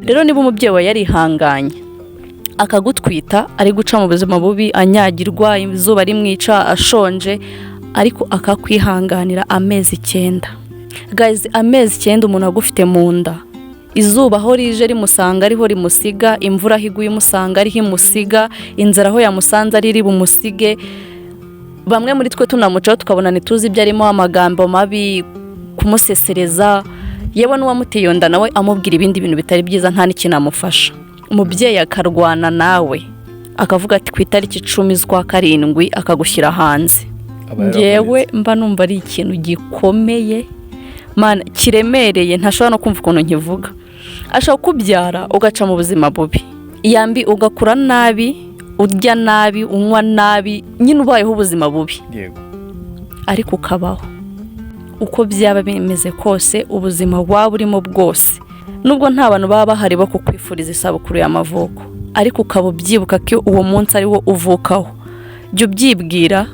rero niba umubyeyi we yarihanganye akagutwita ari guca mu buzima bubi, anyagirwa, izuba rimwica, ashonje, ariko akakwihanganira amezi 9. Guys, amezi 9 umuntu agufite mu nda, izuba aho rije rimusanga ariho rimusiga, imvura aho iguye imusanga ariho imusiga, inzara aho yamusanze ari bumusige. Bamwe muri twe tunamucaho tukabona ntituzi ibyo arimo, amagambo mabi, kumusesereza, yewe n'uwamuteye iyo nda nawe amubwira ibindi bintu bitari byiza, nta n'ikintu amufasha. Umubyeyi akarwana nawe akavuga ati ku itariki 10 z'ukwa karindwi akagushyira hanze. Ngewe mba numva ari ikintu gikomeye mana, kiremereye, ntashobora no kumva ukuntu nkivuga. Ashaka kubyara ugaca mu buzima bubi, iyambi ugakura nabi, urya nabi, unywa nabi, nyine ubayeho ubuzima bubi. Yego. Ariko ukabaho uko byaba bimeze kose, ubuzima waba urimo bwose, nubwo nta bantu baba bahari bo kukwifuriza isabukuru y'amavuko, ariko ukaba ubyibuka ko uwo munsi ari wo uvukaho. Jya ubyibwira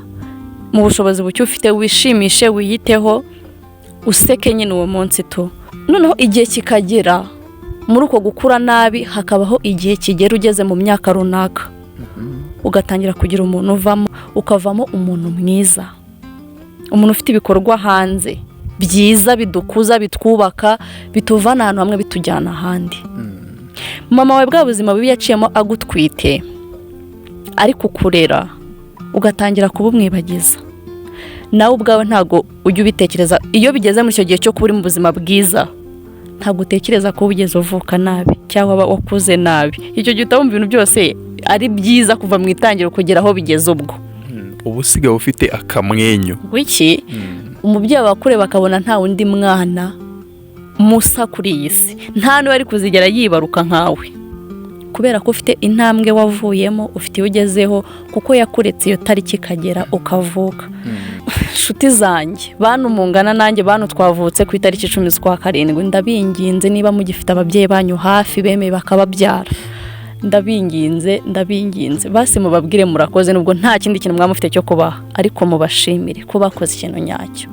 mu bushobozi bucyo ufite, wishimishe, wiyiteho, useke nyine uwo munsi tu. Noneho igihe kikagera muri uko gukura nabi, hakabaho igihe kigera ugeze mu myaka runaka, ugatangira kugira umuntu uvamo, ukavamo umuntu mwiza, umuntu ufite ibikorwa hanze byiza, bidukuza, bitwubaka, bituvana ahantu hamwe bitujyana ahandi. Mama we bwa buzima bubi yaciyemo agutwite, ariko kurera ugatangira kubumwibagiza, nawe ubwawe ntago ujya ubitekereza. Iyo bigeze muri icyo gihe cyo kuba uri mu buzima bwiza, ntago utekereza ko ugeze uvuka nabi cyangwa wakuze nabi. Icyo gihe utabumva ibintu byose ari byiza kuva mu itangiro kugera aho bigeze. Ubwo ubusigaye ufite akamwenyu wiki, umubyeyi wakureba akabona nta wundi mwana musa kuri iyi si, nta n'uwari kuzigera yibaruka nkawe, kubera ko ufite intambwe wavuyemo, ufite iyo ugezeho, kuko yakuretse iyo tariki ikagera ukavuka. Nshuti zanjye, bantu mungana nanjye, bantu twavutse ku itariki 10 z'ukwa karindwi, ndabinginze niba mugifite ababyeyi banyu hafi bemeye bakababyara, ndabinginze basi mubabwire murakoze, nubwo nta kindi kintu mwamufite cyo kubaha, ariko mubashimire ko bakoze ikintu nyacyo.